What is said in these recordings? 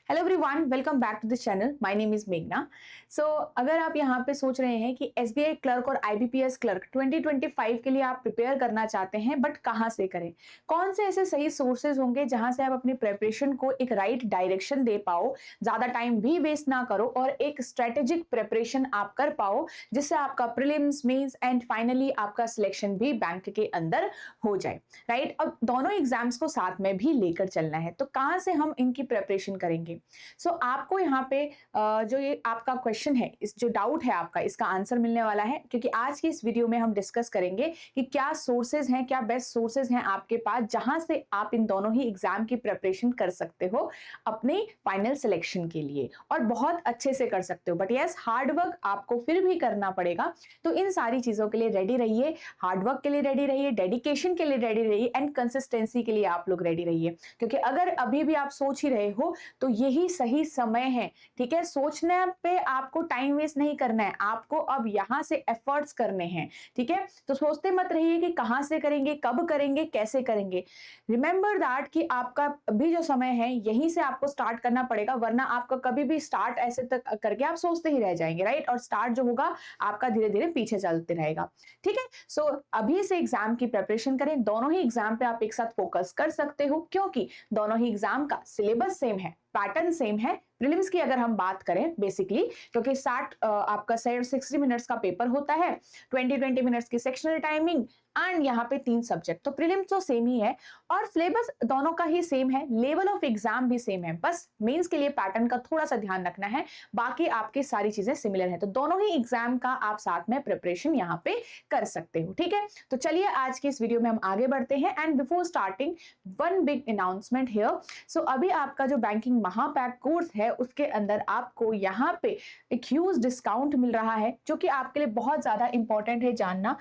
Hello everyone, welcome back to the channel. My name is मेघना। So अगर आप यहाँ पे सोच रहे हैं कि एसबीआई क्लर्क और आईबीपीएस क्लर्क 2025 के लिए आप प्रिपेयर करना चाहते हैं, बट कहाँ से करें, कौन से ऐसे सही सोर्सेज होंगे जहां से आप अपनी प्रिपरेशन को एक राइट डायरेक्शन दे पाओ, ज्यादा टाइम भी वेस्ट ना करो और एक स्ट्रेटेजिक प्रिपरेशन आप कर पाओ जिससे आपका प्रीलिम्स, मेंस एंड फाइनली आपका सिलेक्शन भी बैंक के अंदर हो जाए। राइट, अब दोनों एग्जाम्स को साथ में भी लेकर चलना है, तो कहाँ से हम इनकी प्रिपरेशन करेंगे। आपको यहाँ पे जो ये आपका क्वेश्चन है, इस जो डाउट है आपका, इसका आंसर मिलने वाला है, क्योंकि आज की इस वीडियो में हम डिस्कस करेंगे कि क्या सोर्सेज हैं, क्या बेस्ट सोर्सेज हैं आपके पास जहां से आप इन दोनों ही एग्जाम की प्रिपरेशन कर सकते हो अपने फाइनल सिलेक्शन के लिए, और बहुत अच्छे से कर सकते हो। बट यस, हार्ड वर्क आपको फिर भी करना पड़ेगा। तो इन सारी चीजों के लिए रेडी रहिए, हार्ड वर्क के लिए रेडी रहिए, डेडिकेशन के लिए रेडी रहिए एंड कंसिस्टेंसी के लिए आप लोग रेडी रहिए। क्योंकि अगर अभी भी आप सोच ही रहे हो तो यही सही समय है। ठीक है, सोचने पे आपको टाइम वेस्ट नहीं करना है, आपको अब यहां से एफर्ट्स करने हैं। ठीक है, तो सोचते मत रहिए कि कहां से करेंगे, कब करेंगे, कैसे करेंगे। रिमेंबर दैट कि आपका अभी जो समय है यहीं से आपको स्टार्ट करना पड़ेगा, वरना आपका कभी भी स्टार्ट ऐसे तक करके आप सोचते ही रह जाएंगे। राइट, और स्टार्ट जो होगा आपका धीरे धीरे पीछे चलते रहेगा। ठीक है, सो अभी से एग्जाम की प्रिपरेशन करें। दोनों ही एग्जाम पे आप एक साथ फोकस कर सकते हो, क्योंकि दोनों ही एग्जाम का सिलेबस सेम है, पैटर्न सेम है। प्रीलिम्स की अगर हम बात करें बेसिकली, क्योंकि 60 मिनट्स का पेपर होता है, 20 मिनट्स की सेक्शनल टाइमिंग एंड यहाँ पे 3 सब्जेक्ट, तो प्रीलिम्स तो सेम ही है और सिलेबस दोनों का ही सेम है, लेवल ऑफ एग्जाम भी सेम है। बस मेंस के लिए पैटर्न का थोड़ा सा ध्यान रखना है, बाकी आपकी सारी चीजें सिमिलर है। तो दोनों ही एग्जाम का आप साथ में प्रिपरेशन यहाँ पे कर सकते हो। ठीक है, तो चलिए आज की इस वीडियो में हम आगे बढ़ते हैं। And before starting, one big announcement here. So अभी आपका जो बैंकिंग महापैक कोर्स है उसके अंदर आपको यहाँ पे एक ह्यूज डिस्काउंट मिल रहा है, जो कि आपके लिए बहुत ज्यादा इंपॉर्टेंट है जानना।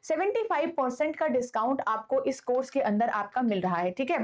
75% का डिस्काउंट आपको इस कोर्स के अंदर आपका मिल रहा है। ठीक है,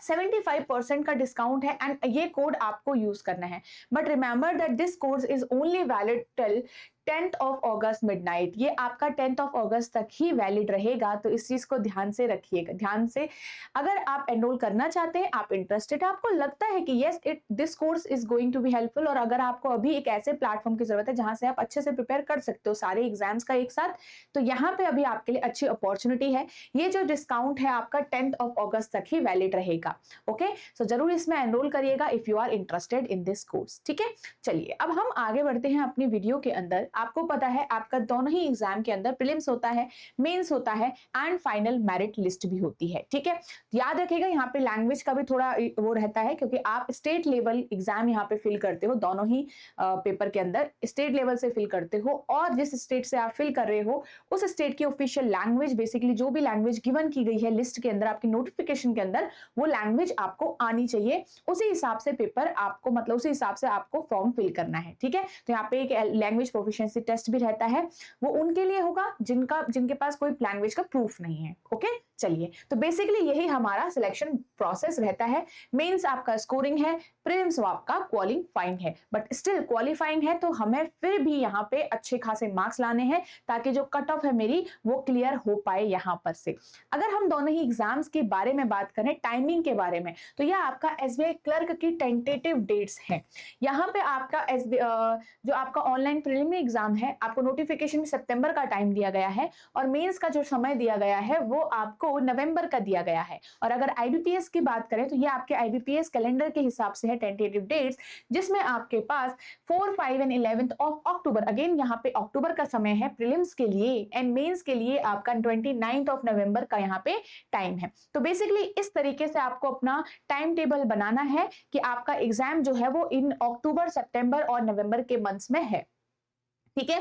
75% का डिस्काउंट है एंड ये कोड आपको यूज करना है। But remember that this course is only valid till 10th of August midnight. ये आपका 10th ऑफ अगस्त तक ही वैलिड रहेगा, तो इस चीज को ध्यान से रखिएगा, ध्यान से। अगर आप एनरोल करना चाहते हैं, आप इंटरेस्टेड है, आपको लगता है कि yes this course is going to be helpful, और अगर आपको अभी एक ऐसे प्लेटफॉर्म की जरूरत है जहां से आप अच्छे से प्रिपेयर कर सकते हो सारे एग्जाम्स का एक साथ, तो यहाँ पे अभी आपके लिए अच्छी अपॉर्चुनिटी है। ये जो डिस्काउंट है आपका 10th ऑफ अगस्त तक ही वैलिड रहेगा। ओके, सो जरूर इसमें एनरोल करिएगा if you are interested in this course. ठीक है, चलिए अब हम आगे बढ़ते हैं अपनी वीडियो के अंदर। आपको पता है आपका दोनों ही एग्जाम के अंदर प्रीलिम्स होता है, मेंस होता है एंड फाइनल मेरिट लिस्ट भी होती है। ठीक है, याद रखिएगा यहाँ पे लैंग्वेज का भी थोड़ा वो रहता है, क्योंकि आप स्टेट लेवल एग्जाम यहाँ पे फिल करते हो, दोनों ही पेपर के अंदर स्टेट लेवल से फिल करते हो, और जिस स्टेट से आप फिल कर रहे हो उस स्टेट की ऑफिशियल लैंग्वेज, बेसिकली जो भी लैंग्वेज गिवन की गई है लिस्ट के अंदर, आपकी नोटिफिकेशन के अंदर, वो लैंग्वेज आपको आनी चाहिए। उसी हिसाब से पेपर आपको, मतलब उसी हिसाब से आपको फॉर्म फिल करना है। ठीक है, तो यहाँ पे एक लैंग्वेज प्रोफिशिएंसी टेस्ट भी रहता है, वो उनके लिए होगा जिनके पास कोई लैंग्वेज का प्रूफ नहीं है। ओके, चलिए, तो बेसिकली यही हमारा सिलेक्शन प्रोसेस रहता है। मेंस आपका स्कोरिंग है, प्रीलिम्स आपका क्वालिफाइंग है, बट स्टिल क्वालिफाइंग है तो हमें फिर भी यहाँ पे अच्छे खासे मार्क्स लाने हैं, ताकि जो कट ऑफ है मेरी वो क्लियर हो पाए यहाँ पर से। अगर हम दोनों ही एग्जाम्स के बारे में बात करें, टाइमिंग के बारे में, तो यह आपका एसबीआई क्लर्क की टेंटेटिव डेट्स है। यहाँ पे आपका जो आपका ऑनलाइन प्रीलिमिनरी एग्जाम है, आपको नोटिफिकेशन में सितंबर का टाइम दिया गया है, और मेंस का जो समय दिया गया है वो आपको नवंबर का दिया गया है। और अगर आईबीपीएस की बात करें तो ये आपके आईबीपीएस कैलेंडर के हिसाब से है टेंटेटिव डेट्स, जिसमें आपके पास 4, 5 एंड 11 ऑफ अक्टूबर, अगेन यहाँ पे अक्टूबर का समय है प्रीलिम्स के लिए, एंड मेंस के लिए आपका 29 ऑफ नवंबर का यहाँ पे टाइम है। तो बेसिकली इस तरीके से आपको अपना टाइम टेबल बनाना है कि आपका एग्जाम जो है वो इन अक्टूबर, सितंबर और नवंबर के मंथ्स में है। ठीक है,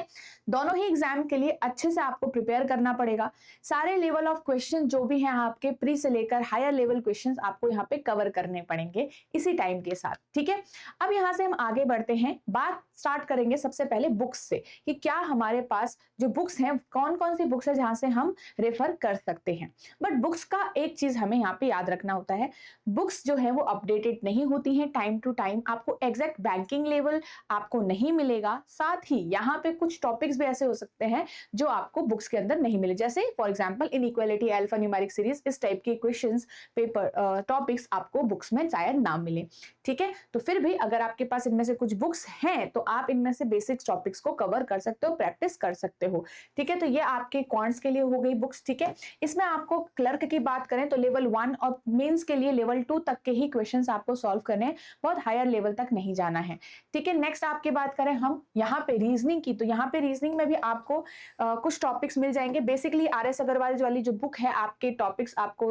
दोनों ही एग्जाम के लिए अच्छे से आपको प्रिपेयर करना पड़ेगा। सारे लेवल ऑफ क्वेश्चन जो भी हैं आपके प्री से लेकर हायर लेवल क्वेश्चंस आपको यहाँ पे कवर करने पड़ेंगे इसी टाइम के साथ। ठीक है, अब यहाँ से हम आगे बढ़ते हैं, बात स्टार्ट करेंगे सबसे पहले बुक्स से, कि क्या हमारे पास जो बुक्स हैं, कौन कौन सी बुक्स है जहां से हम रेफर कर सकते हैं। बट बुक्स का एक चीज हमें यहाँ पे याद रखना होता है, बुक्स जो है वो अपडेटेड नहीं होती हैं टाइम टू टाइम, आपको एग्जैक्ट बैंकिंग लेवल आपको नहीं मिलेगा। साथ ही यहाँ पे कुछ टॉपिक्स भी ऐसे हो सकते हैं जो आपको बुक्स के अंदर नहीं मिले, जैसे for example inequality, alpha numeric series, इस टाइप के क्वेश्चंस पेपर टॉपिक्स आपको बुक्स में शायद ना मिले। ठीक है, तो फिर भी अगर आपके पास इनमें से कुछ बुक्स हैं तो आप इनमें से बेसिक्स टॉपिक्स को कवर कर सकते हो, प्रैक्टिस कर सकते हो। ठीक है, तो ये आपके क्वांट्स के लिए हो गई बुक्स। ठीक है, इसमें आपको क्लर्क की बात करें तो लेवल 1 और मेंस के लिए लेवल 2 तक के ही क्वेश्चंस आपको सॉल्व करने हैं, बहुत हायर लेवल तक नहीं जाना है। ठीक है, नेक्स्ट आपकी बात करें हम यहाँ पे रीजनिंग की, तो यहाँ पे रीजनिंग में भी आपको कुछ टॉपिक्स मिल जाएंगे। बेसिकली RS अग्रवाल वाली जो बुक है, आपके टॉपिक्स आपको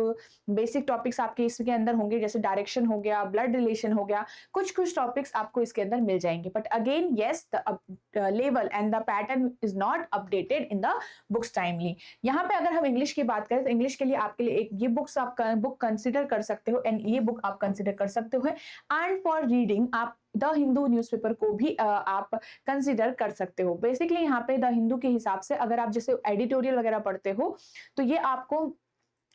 बेसिक टॉपिक्स आपके इसके अंदर होंगे, जैसे डायरेक्शन हो गया, ब्लड रिलेशन हो गया, कुछ कुछ टॉपिक्स आपको इसके अंदर मिल जाएंगे। But again yes, the level and the pattern is not updated in the books timely. यहाँ पे अगर हम इंग्लिश की बात करें तो इंग्लिश के लिए आपके लिए एक ये बुक्स आप बुक कंसिडर कर सकते हो, एंड ये बुक आप कंसिडर कर सकते हो। एंड फॉर रीडिंग आप द हिंदू न्यूज़पेपर को भी आप कंसिडर कर सकते हो। बेसिकली यहाँ पे द हिंदू के हिसाब से अगर आप जैसे एडिटोरियल वगैरह पढ़ते हो तो ये आपको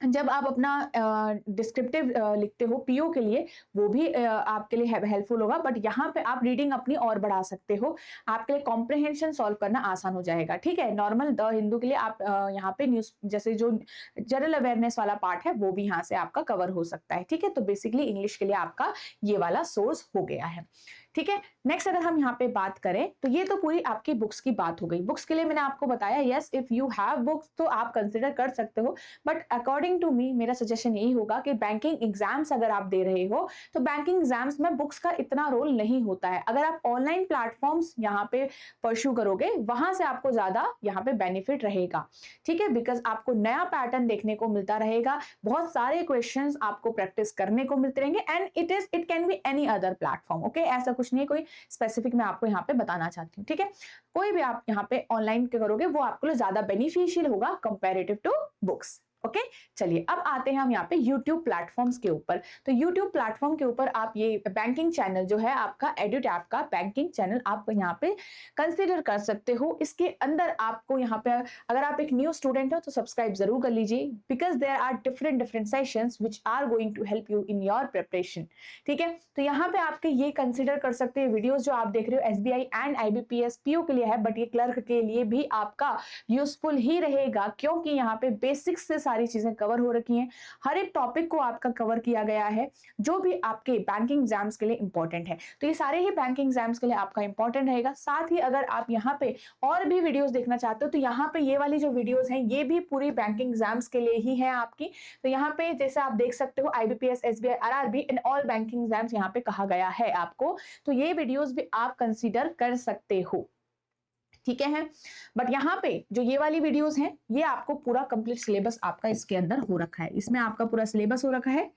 जब आप अपना डिस्क्रिप्टिव लिखते हो पीओ के लिए, वो भी आपके लिए हेल्पफुल होगा। बट यहाँ पे आप रीडिंग अपनी और बढ़ा सकते हो, आपके लिए कॉम्प्रिहेंशन सॉल्व करना आसान हो जाएगा। ठीक है, नॉर्मल द हिंदू के लिए आप यहाँ पे न्यूज जैसे जो जनरल अवेयरनेस वाला पार्ट है वो भी यहाँ से आपका कवर हो सकता है। ठीक है, तो बेसिकली इंग्लिश के लिए आपका ये वाला सोर्स हो गया है। ठीक है, नेक्स्ट अगर हम यहाँ पे बात करें तो ये तो पूरी आपकी बुक्स की बात हो गई। बुक्स के लिए मैंने आपको बताया yes, if you have books तो आप कंसिडर कर सकते हो, बट अकॉर्डिंग टू मी मेरा सजेशन यही होगा कि बैंकिंग एग्जाम्स अगर आप दे रहे हो तो बैंकिंग एग्जाम्स में बुक्स का इतना रोल नहीं होता है। अगर आप ऑनलाइन प्लेटफॉर्म्स यहाँ पे परस्यू करोगे वहां से आपको ज्यादा यहाँ पे बेनिफिट रहेगा। ठीक है, बिकॉज आपको नया पैटर्न देखने को मिलता रहेगा, बहुत सारे क्वेश्चन आपको प्रैक्टिस करने को मिलते रहेंगे, and it can be any other platform. Okay, ऐसा कुछ नहीं, कोई स्पेसिफिक मैं आपको यहाँ पे बताना चाहती हूँ। ठीक है, कोई भी आप यहाँ पे ऑनलाइन करोगे वो आपके लिए ज्यादा बेनिफिशियल होगा कंपैरेटिव टू बुक्स। ओके, चलिए अब आते हैं हम यहाँ पे YouTube प्लेटफॉर्म्स के ऊपर। तो YouTube प्लेटफॉर्म के ऊपर आप ये बैंकिंग चैनल जो है आपका एडुटैप का बैंकिंग चैनल आप यहाँ पे कंसीडर कर सकते हो। इसके अंदर आपको यहाँ पे अगर आप एक न्यू स्टूडेंट हो तो सब्सक्राइब जरूर कर लीजिए, because there are different sessions which are going to help you in your preparation. ठीक है, तो यहाँ पे आपके ये कंसिडर कर सकते हैं वीडियोस जो आप देख रहे हो SBI एंड IBPS PO के लिए है, बट ये क्लर्क के लिए भी आपका यूजफुल ही रहेगा, क्योंकि यहाँ पे बेसिक्स से सारी चीजें कवर हो रखी हैं, हर एक टॉपिक को आपका कवर किया गया है जो भी आपके बैंकिंग एग्जाम्स के लिए इंपॉर्टेंट है। तो ये सारे ही बैंकिंग एग्जाम्स के लिए आपका इंपॉर्टेंट रहेगा। साथ ही अगर आप यहाँ पे और भी वीडियोस देखना चाहते हो तो यहाँ पे ये वाली जो वीडियोस हैं ये भी पूरी बैंकिंग एग्जाम्स के लिए ही है आपकी। तो यहाँ पे जैसे आप देख सकते हो IBPS SBI RRB in all banking exams यहाँ पे कहा गया है आपको, तो ये वीडियोस भी आप कंसीडर कर सकते हो। ठीक है, बट यहाँ पे जो ये वाली वीडियोस हैं ये आपको पूरा कंप्लीट सिलेबस आपका इसके अंदर हो रखा है, इसमें आपका पूरा सिलेबस हो रखा है।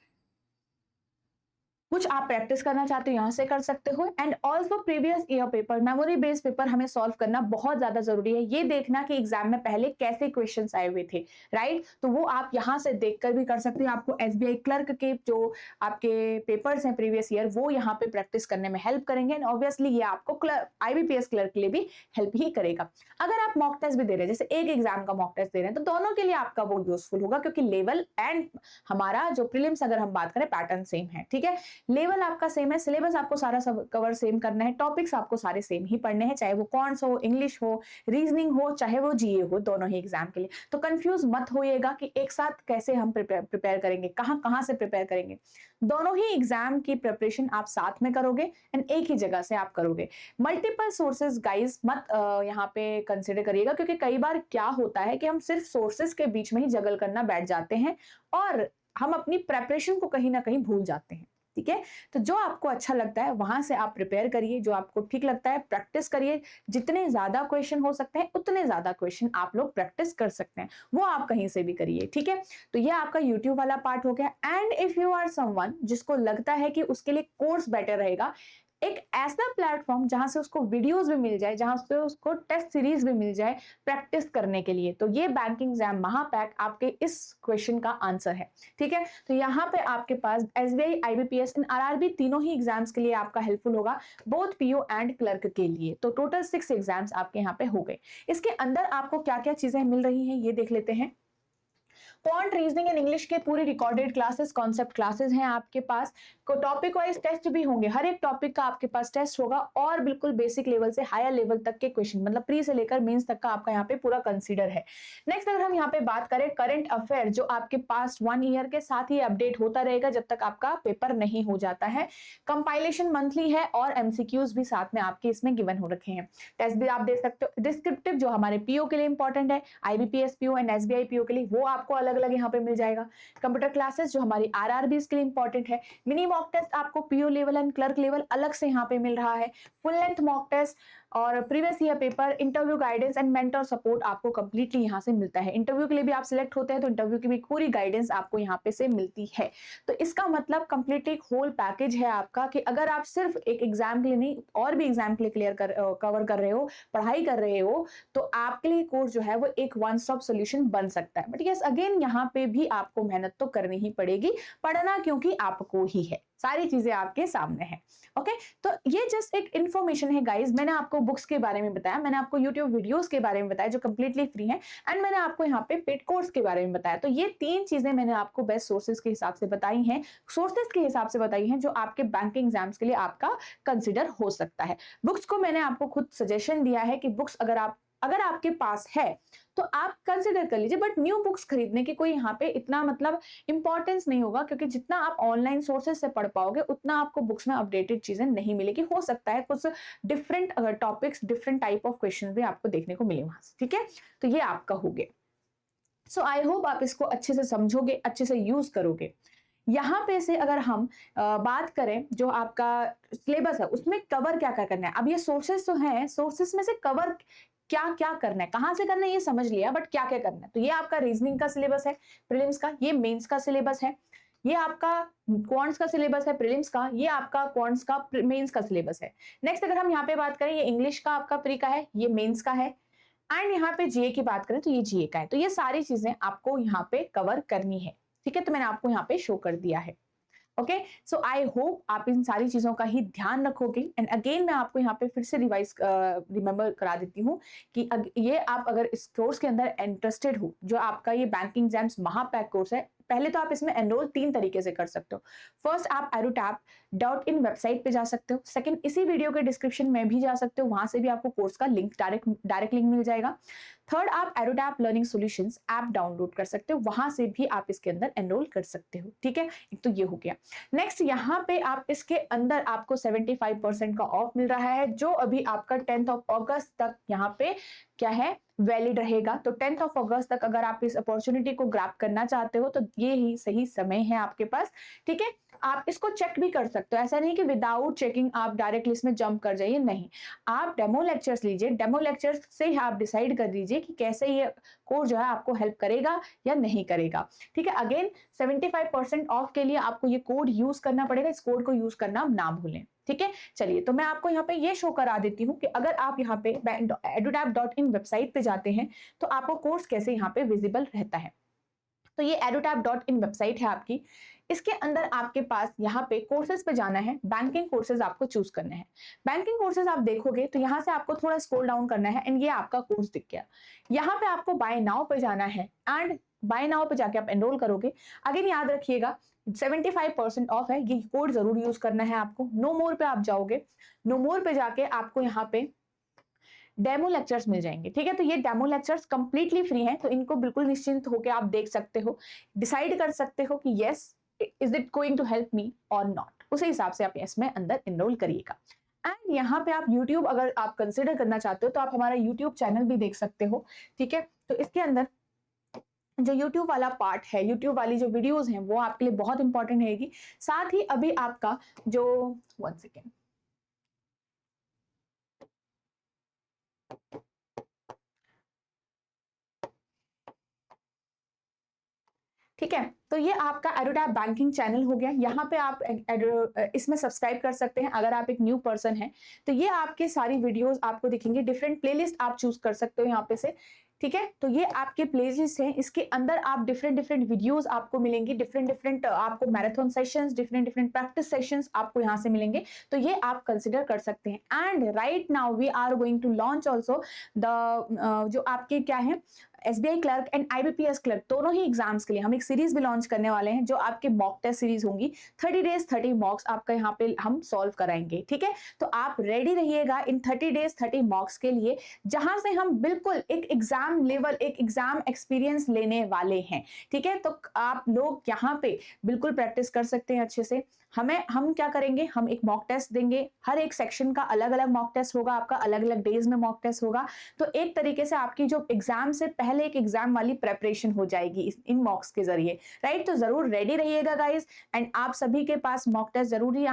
कुछ आप प्रैक्टिस करना चाहते हो यहाँ से कर सकते हो, and also previous year paper, memory based paper हमें सॉल्व करना बहुत ज्यादा जरूरी है। ये देखना कि एग्जाम में पहले कैसे क्वेश्चंस आए हुए थे, राइट, तो वो आप यहाँ से देखकर भी कर सकते हो। आपको SBI क्लर्क के जो आपके पेपर्स हैं प्रीवियस ईयर वो यहाँ पे प्रैक्टिस करने में हेल्प करेंगे, एंड ऑब्वियसली ये आपको IBPS क्लर्क के लिए भी हेल्प ही करेगा। अगर आप मॉक टेस्ट भी दे रहे हैं, जैसे एक एग्जाम का मॉक टेस्ट दे रहे हैं, तो दोनों के लिए आपका वो यूजफुल होगा, क्योंकि लेवल एंड हमारा जो प्रीलिम्स अगर हम बात करें पैटर्न सेम है। ठीक है, लेवल आपका सेम है, सिलेबस आपको सारा सब कवर सेम करना है, टॉपिक्स आपको सारे सेम ही पढ़ने हैं, चाहे वो कॉन्ट्स हो, इंग्लिश हो, रीजनिंग हो, चाहे वो GA हो, दोनों ही एग्जाम के लिए। तो कंफ्यूज मत होइएगा कि एक साथ कैसे हम प्रिपेयर करेंगे, कहाँ से प्रिपेयर करेंगे। दोनों ही एग्जाम की प्रिपरेशन आप साथ में करोगे एंड एक ही जगह से आप करोगे। मल्टीपल सोर्सेज गाइस मत यहाँ पे कंसिडर करिएगा, क्योंकि कई बार क्या होता है कि हम सिर्फ सोर्सेज के बीच में ही जगल करना बैठ जाते हैं और हम अपनी प्रेपरेशन को कहीं ना कहीं भूल जाते हैं। ठीक है, तो जो आपको अच्छा लगता है वहां से आप प्रिपेयर करिए, जो आपको ठीक लगता है प्रैक्टिस करिए। जितने ज्यादा क्वेश्चन हो सकते हैं उतने ज्यादा क्वेश्चन आप लोग प्रैक्टिस कर सकते हैं, वो आप कहीं से भी करिए। ठीक है, तो ये आपका YouTube वाला पार्ट हो गया। And if you are someone जिसको लगता है कि उसके लिए कोर्स बेटर रहेगा, एक ऐसा प्लेटफॉर्म जहां से उसको वीडियोस भी मिल जाए, जहां से उसको टेस्ट सीरीज भी मिल जाए प्रैक्टिस करने के लिए, तो ये बैंकिंग एग्जाम महापैक आपके इस क्वेश्चन का आंसर है। ठीक है, तो यहाँ पे आपके पास SBI IBPS एंड RRB तीनों ही एग्जाम्स के लिए आपका हेल्पफुल होगा, बोथ PO एंड क्लर्क के लिए। तो टोटल 6 एग्जाम्स आपके यहाँ पे हो गए। इसके अंदर आपको क्या क्या चीजें मिल रही हैं ये देख लेते हैं। क्वांट रीजनिंग एंड इंग्लिश के पूरे रिकॉर्डेड क्लासेस, कॉन्सेप्ट क्लासेस हैं आपके पास। टॉपिक वाइज टेस्ट भी होंगे, हर एक टॉपिक का आपके पास टेस्ट होगा और बिल्कुल बेसिक लेवल से हायर लेवल तक के क्वेश्चन, मतलब प्री से लेकर मेंस तक का आपका यहाँ पे पूरा कंसीडर है। नेक्स्ट अगर हम यहाँ पे बात करें करंट अफेयर, जो आपके पास 1 ईयर के साथ ही अपडेट होता रहेगा जब तक आपका पेपर नहीं हो जाता है। कंपाइलेशन मंथली है और एमसीक्यूज भी साथ में आपके इसमें गिवन हो रखे हैं। टेस्ट भी आप दे सकते हो। डिस्क्रिप्टिव जो हमारे पीओ के लिए इंपॉर्टेंट है, IBPS PO and SBI PO के लिए, वो आपको अलग अलग यहाँ पे मिल जाएगा। कंप्यूटर क्लासेस जो हमारी आरआरबी के लिए इंपॉर्टेंट है। मिनी मॉक टेस्ट आपको PO level and clerk level अलग से यहाँ पे मिल रहा है। फुल लेंथ मॉक टेस्ट और previous year paper, interview guidance and mentor support आपको कंप्लीटली यहाँ से मिलता है। इंटरव्यू के लिए भी आप सिलेक्ट होते हैं तो इंटरव्यू की भी पूरी गाइडेंस आपको यहाँ पे से मिलती है। तो इसका मतलब कंप्लीट एक होल पैकेज है आपका, कि अगर आप सिर्फ एक एग्जाम के लिए नहीं और भी एग्जाम के लिए कवर कर रहे हो, पढ़ाई कर रहे हो, तो आपके लिए कोर्स जो है वो एक वन स्टॉप सोल्यूशन बन सकता है। बट यस अगेन यहाँ पे भी आपको मेहनत तो करनी ही पड़ेगी, पढ़ना क्योंकि आपको ही है, सारी चीजें आपके सामने हैं। ओके, तो ये जस्ट एक इन्फॉर्मेशन है गाइज। मैंने आपको बुक्स के बारे में बताया, मैंने आपको यूट्यूब वीडियोस के बारे में बताया जो कंप्लीटली फ्री हैं, एंड मैंने आपको यहाँ पे पेड कोर्स के बारे में बताया। तो ये 3 चीजें मैंने आपको बेस्ट सोर्सेज के हिसाब से बताई हैं, सोर्सेज के हिसाब से बताई हैं, जो आपके बैंकिंग एग्जाम्स के लिए आपका कंसिडर हो सकता है। बुक्स को मैंने आपको खुद सजेशन दिया है कि बुक्स अगर आपके पास है तो आप कंसिडर कर लीजिए, बट न्यू बुक्स खरीदने की कोई यहाँ पे इतना मतलब इंपॉर्टेंस नहीं होगा, क्योंकि जितना आप ऑनलाइन सोर्सेज से पढ़ पाओगे उतना आपको बुक्स में अपडेटेड चीजें नहीं मिलेगी। हो सकता है कुछ different topics, different type of question भी आपको देखने को मिले वहां से। ठीक है, तो ये आपका हो गया। सो आई होप आप इसको अच्छे से समझोगे, अच्छे से यूज करोगे। यहाँ पे से अगर हम बात करें जो आपका सिलेबस है उसमें कवर क्या क्या करना है। अब ये सोर्सेस तो हैं, सोर्सेस में से कवर क्या क्या करना है, कहां से करना है ये समझ लिया, बट क्या क्या करना है। तो ये आपका रीजनिंग का सिलेबस है प्रीलिम्स का, ये मेंस का सिलेबस है, ये आपका क्वांट्स का सिलेबस है प्रीलिम्स का, ये आपका क्वांट्स का मेंस का सिलेबस है। नेक्स्ट अगर हम यहाँ पे बात करें, ये इंग्लिश का आपका प्री का है, ये मेंस का है, एंड यहाँ पे जीए की बात करें तो ये जीए का है। तो ये सारी चीजें आपको यहाँ पे कवर करनी है। ठीक है, तो मैंने आपको यहाँ पे शो कर दिया है। ओके, सो आई होप आप इन सारी चीजों का ही ध्यान रखोगे। एंड अगेन मैं आपको यहाँ पे फिर से रिमेंबर करा देती हूँ कि ये आप अगर इस कोर्स के अंदर इंटरेस्टेड हो, जो आपका ये बैंकिंग एग्जाम्स महापैक कोर्स है, पहले तो आप इसमें एनरोल 3 तरीके से कर सकते हो। फर्स्ट, आप edutap.in वेबसाइट पे जा सकते हो। सेकंड, इसी वीडियो के डिस्क्रिप्शन में भी जा सकते हो, वहां से भी आपको कोर्स का लिंक डायरेक्ट लिंक मिल जाएगा। थर्ड, आप edutap learning solutions app download कर सकते हो, वहां से भी आप इसके अंदर एनरोल कर सकते हो। ठीक है, एक तो ये हो गया। नेक्स्ट, यहाँ पे आप इसके अंदर आपको 75% का ऑफ मिल रहा है, जो अभी आपका 10th ऑफ अगस्त तक यहाँ पे क्या है वैलिड रहेगा। तो 10th ऑफ अगस्त तक अगर आप इस अपॉर्चुनिटी को ग्रैब करना चाहते हो तो ये ही सही समय है आपके पास। ठीक है, आप इसको चेक भी कर सकते हो, ऐसा नहीं कि विदाउट चेकिंग आप डायरेक्ट लिस्ट में जंप कर जाइए, नहीं। आप डेमो लेक्चर्स लीजिए, डेमो लेक्चर्स से ही आप डिसाइड कर लीजिए कि कैसे ये कोर्स जो है आपको हेल्प करेगा या नहीं करेगा। ठीक है, अगेन 75% ऑफ के लिए आपको ये कोड यूज करना पड़ेगा, इस कोड को यूज करना ना भूलें। ठीक है, चलिए तो मैं आपको यहाँ पे ये शो करा देती हूँ कि अगर आप यहाँ पे edutap.in वेबसाइट पे जाते हैं तो आपको कोर्स कैसे यहाँ पे विजिबल रहता है। तो ये edutap.in वेबसाइट है आपकी, इसके अंदर आपके पास यहाँ पे कोर्सेज पे जाना है, बैंकिंग कोर्सेज आपको चूज करने हैं। बैंकिंग कोर्सेज आप देखोगे तो यहाँ से आपको थोड़ा स्क्रॉल डाउन करना है, एंड ये आपका कोर्स दिख गया। यहाँ पे आपको बाय नाउ पे जाना है, एंड बाय नाउ पे जाके आप एनरोल करोगे। अगेन याद रखिएगा 75% ऑफ है, ये कोड जरूर यूज करना है आपको। नो मोर पे आप जाओगे, नो मोर पे जाके आपको यहाँ पे डेमो लेक्चर्स मिल जाएंगे। ठीक है, तो ये डेमो लेक्चर्स कंप्लीटली फ्री हैं, तो इनको बिल्कुल निश्चिंत होकर आप देख सकते हो, डिसाइड कर सकते हो कि yes is it going to help me और नॉट। उसी हिसाब से आप इसमें अंदर एनरोल करिएगा। एंड यहाँ पे आप YouTube अगर आप कंसिडर करना चाहते हो तो आप हमारा YouTube चैनल भी देख सकते हो। ठीक है, तो इसके अंदर जो YouTube वाला पार्ट है, YouTube वाली जो वीडियोस हैं वो आपके लिए बहुत इंपॉर्टेंट रहेगी। साथ ही अभी आपका जो 1 सेकेंड, ठीक है, तो ये आपका edutap बैंकिंग चैनल हो गया। यहाँ पे आप इसमें सब्सक्राइब कर सकते हैं अगर आप एक न्यू पर्सन हैं, तो ये आपके सारी वीडियोस आपको दिखेंगे। डिफरेंट प्लेलिस्ट आप चूज कर सकते हो यहाँ पे से। ठीक है, तो ये आपके प्लेलिस्ट हैं, इसके अंदर आप डिफरेंट वीडियोस आपको मिलेंगी, डिफरेंट आपको marathon sessions, different practice sessions आपको यहाँ से मिलेंगे, तो ये आप कंसिडर कर सकते हैं। And right now we are going to launch also the जो आपके क्या है SBI clerk and IBPS clerk दोनों ही एग्जाम्स के लिए हम एक सीरीज भी लॉन्च करने वाले हैं, जो आपके मॉक टेस्ट सीरीज होंगी। 30 डेज 30 मॉक्स आपका यहाँ पे हम सॉल्व कराएंगे, ठीक है। तो आप रेडी रहिएगा इन 30 डेज 30 मॉक्स के लिए, जहां से हम बिल्कुल एक एग्जाम लेवल, एक एग्जाम एक्सपीरियंस लेने वाले हैं, ठीक है। तो आप लोग यहाँ पे बिल्कुल प्रैक्टिस कर सकते हैं अच्छे से। हम क्या करेंगे, हम एक मॉक टेस्ट देंगे, हर एक सेक्शन का अलग अलग मॉक टेस्ट होगा, आपका अलग अलग डेज में मॉक टेस्ट होगा। तो एक तरीके से आपकी जो एग्जाम से पहले एक एग्जाम वाली प्रेपरेशन हो जाएगी इन मॉक्स के जरिए, राइट। तो जरूर रेडी रहिएगा गाइस, एंड आप सभी के पास मॉक टेस्ट जरूरी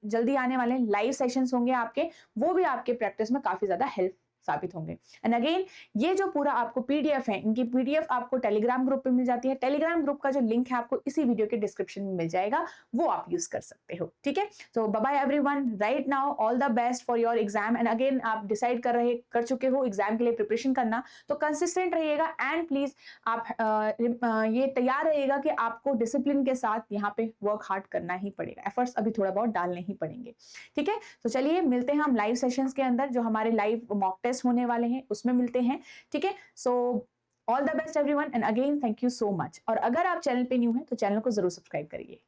जल्दी आने वाले लाइव सेशंस होंगे आपके, वो भी आपके प्रैक्टिस में काफी ज्यादा हेल्प साबित होंगे। एंड अगेन ये जो पूरा आपको पीडीएफ है, इनकी पीडीएफ आपको टेलीग्राम ग्रुप पे मिल जाती है। टेलीग्राम ग्रुप का जो लिंक है आपको इसी वीडियो के डिस्क्रिप्शन में मिल जाएगा, वो आप यूज कर सकते हो, ठीक है। तो bye bye everyone, right now all the best for your exam. And again आप डिसाइड कर चुके हो एग्जाम के लिए प्रिपरेशन करना, तो कंसिस्टेंट रहिएगा एंड प्लीज आप ये तैयार रहिएगा कि आपको डिसिप्लिन के साथ यहाँ पे वर्क हार्ड करना ही पड़ेगा, एफर्ट्स अभी थोड़ा बहुत डालने ही पड़ेंगे, ठीक है। तो चलिए मिलते हैं हम लाइव सेशंस के अंदर, जो हमारे लाइव मॉक टेस्ट होने वाले हैं उसमें मिलते हैं, ठीक है। So all the best everyone, and again thank you so much. और अगर आप चैनल पे न्यू हैं तो चैनल को जरूर सब्सक्राइब करिए।